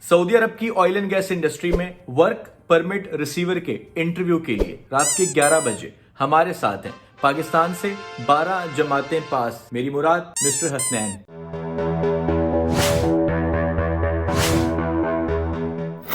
Saudi अरब की oil and gas industry में work permit receiver के इंटरव्यू के लिए रात के 11 बजे हमारे साथ हैं पाकिस्तान से 12 जमातें पास मेरी मुराद मिस्टर हसनैन।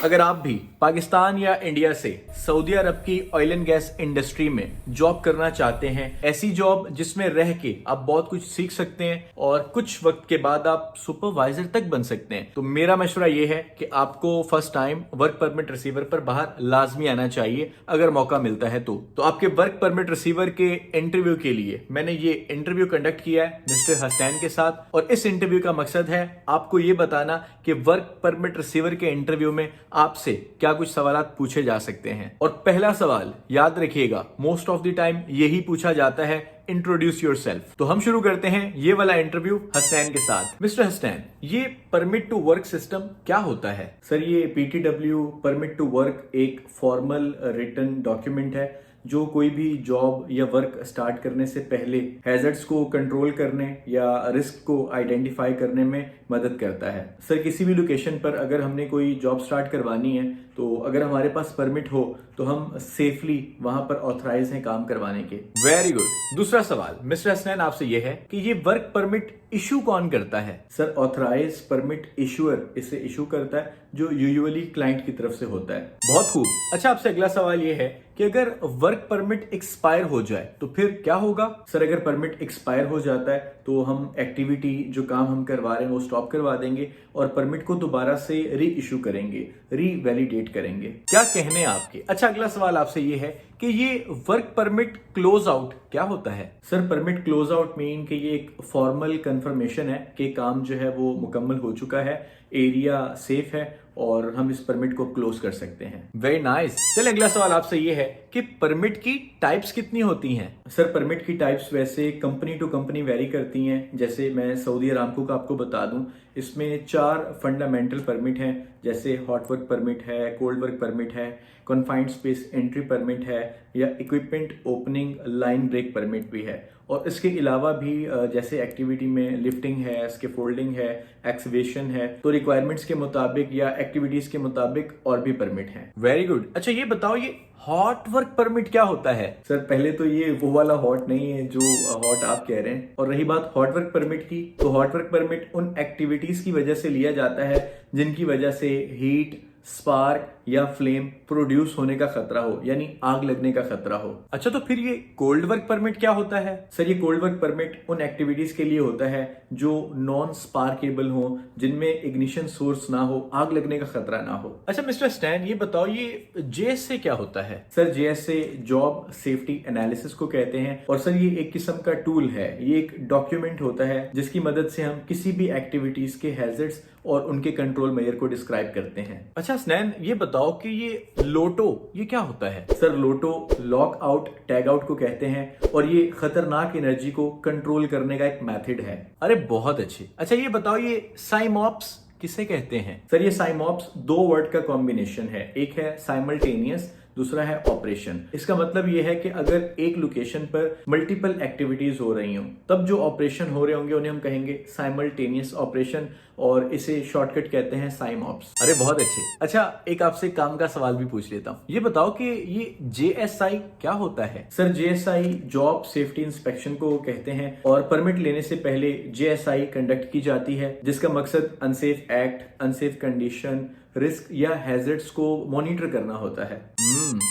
अगर आप भी पाकिस्तान या इंडिया से सऊदी अरब की ऑयल एंड गैस इंडस्ट्री में जॉब करना चाहते हैं, ऐसी जॉब जिसमें रह के आप बहुत कुछ सीख सकते हैं और कुछ वक्त के बाद आप सुपरवाइजर तक बन सकते हैं, तो मेरा मशवरा यह है कि आपको first time work permit receiver पर बाहर लाजमी आना चाहिए अगर मौका मिलता है तो आपके वर्क परमिट रिसीवर के इंटरव्यू के लिए मैंने ये इंटरव्यू कंडक्ट किया है मिस्टर हसनैन के साथ, और इस इंटरव्यू का मकसद है आपको ये बताना कि वर्क परमिट रिसीवर के इंटरव्यू में आपसे क्या कुछ सवालात पूछे जा सकते हैं। और पहला सवाल याद रखिएगा, मोस्ट ऑफ द टाइम यही पूछा जाता है, इंट्रोड्यूस योरसेल्फ। तो हम शुरू करते हैं ये वाला इंटरव्यू हसनैन के साथ। मिस्टर हसनैन, ये परमिट टू वर्क सिस्टम क्या होता है? सर, ये PTW परमिट टू वर्क एक फॉर्मल रिटन डॉक्यूमेंट है जो कोई भी जॉब या वर्क स्टार्ट करने से पहले हैजर्ड्स को कंट्रोल करने या रिस्क को आइडेंटिफाई करने में मदद करता है। सर, किसी भी लोकेशन पर अगर हमने कोई जॉब स्टार्ट करवानी है तो अगर हमारे पास परमिट हो तो हम सेफली वहां पर ऑथराइज हैं काम करवाने के। Very good. दूसरा सवाल मिस्टर हसनैन आपसे यह है कि ये वर्क परमिट इशू कौन करता है? सर, ऑथराइज परमिट इशूअर इसे इशू करता है जो यूजुअली क्लाइंट की तरफ से होता है। बहुत खूब। अच्छा, आपसे अगला सवाल यह है कि अगर वर्क परमिट एक्सपायर हो जाए तो फिर क्या होगा? सर, अगर परमिट एक्सपायर हो जाता है तो हम एक्टिविटी जो काम हम करवा रहे हैं वो स्टॉप करवा देंगे और परमिट को दोबारा से री इशू करेंगे, रीवैलिडेट करेंगे। क्या कहने आपके? अच्छा, अगला सवाल आपसे ये है कि ये वर्क परमिट क्लोज आउट क्या होता है? Sir, permit close out mean कि ये एक फॉर्मल कंफर्मेशन है कि काम जो है वो मुकम्मल हो चुका है, एरिया सेफ है और हम इस परमिट को क्लोज कर सकते हैं। Very nice. चलिए, अगला सवाल आपसे ये है कि परमिट की टाइप्स कितनी होती हैं? सर, परमिट की टाइप्स वैसे कंपनी टू कंपनी वेरी करती हैं। जैसे मैं सऊदी अरामको का आपको बता दूं, इसमें 4 फंडामेंटल परमिट हैं, जैसे हॉट वर्क परमिट है, कोल्ड वर्क परमिट है, कॉन्फाइंड स्पेस एंट्री परमिट है या equipment opening line break permit भी है। और इसके अलावा भी जैसे एक्टिविटी में लिफ्टिंग है, स्कैफोल्डिंग है, एक्सवेशन है, तो रिक्वायरमेंट्स के मुताबिक या एक्टिविटीज के मुताबिक और भी परमिट हैं। Very good. अच्छा, ये बताओ, ये हॉट वर्क परमिट क्या होता है? सर, पहले तो ये वो वाला हॉट नहीं है जो हॉट आप कह रहे हैं। और रही बात हॉट वर्क परमिट की, तो हॉट वर्क परमिट उन एक्टिविटीज की वजह से लिया जाता है जिनकी वजह से हीट, स्पार्क या फ्लेम प्रोड्यूस होने का खतरा हो, यानी आग लगने का खतरा हो। अच्छा, तो फिर ये कोल्ड वर्क परमिट क्या होता है? सर, ये कोल्ड वर्क परमिट उन एक्टिविटीज के लिए होता है जो नॉन स्पार्केबल हो, जिनमें इग्निशन सोर्स ना हो, आग लगने का खतरा ना हो। अच्छा मिस्टर स्टैन, ये बताओ, ये JSA क्या होता है? Sir, JSA job safety analysis को कहते हैं और सर ये एक किस्म का टूल है। ये एक डॉक्यूमेंट होता है जिसकी मदद से हम किसी भी एक्टिविटीज के हैजर्ड्स और उनके कंट्रोल मेजर को डिस्क्राइब करते हैं। अच्छा स्नैन, ये बताओ कि ये लोटो ये क्या होता है? सर, लोटो लॉक आउट टैग आउट को कहते हैं और ये खतरनाक एनर्जी को कंट्रोल करने का एक मेथड है। अरे बहुत अच्छे। अच्छा, ये बताओ, ये साइमॉप्स किसे कहते हैं? सर, ये साइमॉप्स 2 वर्ड का कॉम्बिनेशन है। एक है साइमल्टेनियस, दूसरा है ऑपरेशन। इसका मतलब यह है कि अगर एक लोकेशन पर मल्टीपल एक्टिविटीज हो रही हों, तब जो ऑपरेशन हो रहे होंगे उन्हें हम कहेंगे साइमल्टेनियस ऑपरेशन और इसे शॉर्टकट कहते हैं साइमॉप्स। अरे बहुत अच्छे। अच्छा, एक आपसे काम का सवाल भी पूछ लेता हूँ। ये बताओ कि ये JSI क्या होता है? Sir, JSI job safety inspection को कहते हैं और परमिट लेने से पहले JSI कंडक्ट की जाती है, जिसका मकसद unsafe act, unsafe condition, risk या हैजर्ड्स को मॉनिटर करना होता है।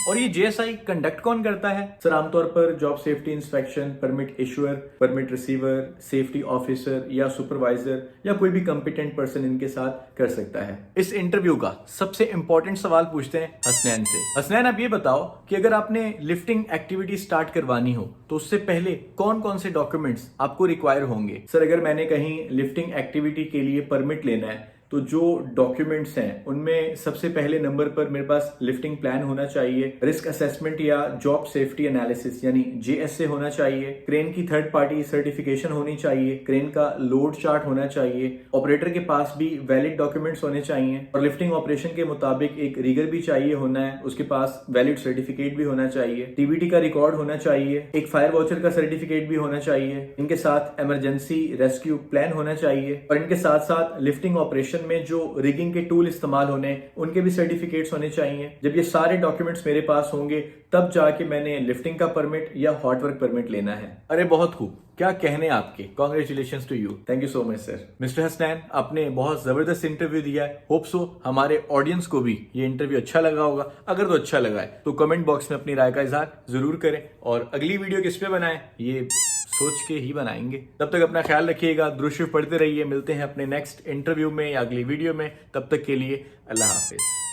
और ये JSI कंडक्ट कौन करता है? सर, आमतौर पर job safety inspection permit issuer, permit receiver, safety officer या सुपरवाइजर या कोई भी कॉम्पिटेंट पर्सन इनके साथ कर सकता है। इस इंटरव्यू का सबसे इंपॉर्टेंट सवाल पूछते हैं हसनैन से। हसनैन, आप ये बताओ कि अगर आपने लिफ्टिंग एक्टिविटी स्टार्ट करवानी हो तो उससे पहले कौन कौन से डॉक्यूमेंट्स आपको रिक्वायर होंगे? सर, अगर मैंने कहीं लिफ्टिंग एक्टिविटी के लिए परमिट लेना है तो जो डॉक्यूमेंट्स हैं उनमें सबसे पहले नंबर पर मेरे पास लिफ्टिंग प्लान होना चाहिए, रिस्क असेसमेंट या जॉब सेफ्टी एनालिसिस यानी JSA होना चाहिए, क्रेन की थर्ड पार्टी सर्टिफिकेशन होनी चाहिए, क्रेन का लोड चार्ट होना चाहिए, ऑपरेटर के पास भी वैलिड डॉक्यूमेंट्स होने चाहिए और लिफ्टिंग ऑपरेशन के मुताबिक एक रिगर भी चाहिए होना है, उसके पास वैलिड सर्टिफिकेट भी होना चाहिए, TBT का रिकॉर्ड होना चाहिए, एक फायर वॉचर का सर्टिफिकेट भी होना चाहिए, इनके साथ इमरजेंसी रेस्क्यू प्लान होना चाहिए और इनके साथ साथ लिफ्टिंग ऑपरेशन ऑपरेशन में जो रिगिंग के टूल इस्तेमाल होने उनके भी सर्टिफिकेट्स होने चाहिए। जब ये सारे डॉक्यूमेंट्स मेरे पास होंगे तब जाके मैंने लिफ्टिंग का परमिट या हॉट वर्क परमिट लेना है। अरे बहुत खूब, क्या कहने आपके। Congratulation to you. Thank you so much sir. Mister Hasnain, आपने बहुत जबरदस्त इंटरव्यू दिया है। होप सो हमारे ऑडियंस को भी ये इंटरव्यू अच्छा लगा होगा। अगर तो अच्छा लगा है तो कमेंट बॉक्स में अपनी राय का इजहार जरूर करें, और अगली वीडियो किस पे बनाएं ये सोच के ही बनाएंगे। तब तक अपना ख्याल रखिएगा, दुरूद शरीफ पढ़ते रहिए। मिलते हैं अपने नेक्स्ट इंटरव्यू में या अगली वीडियो में। तब तक के लिए अल्लाह हाफिज।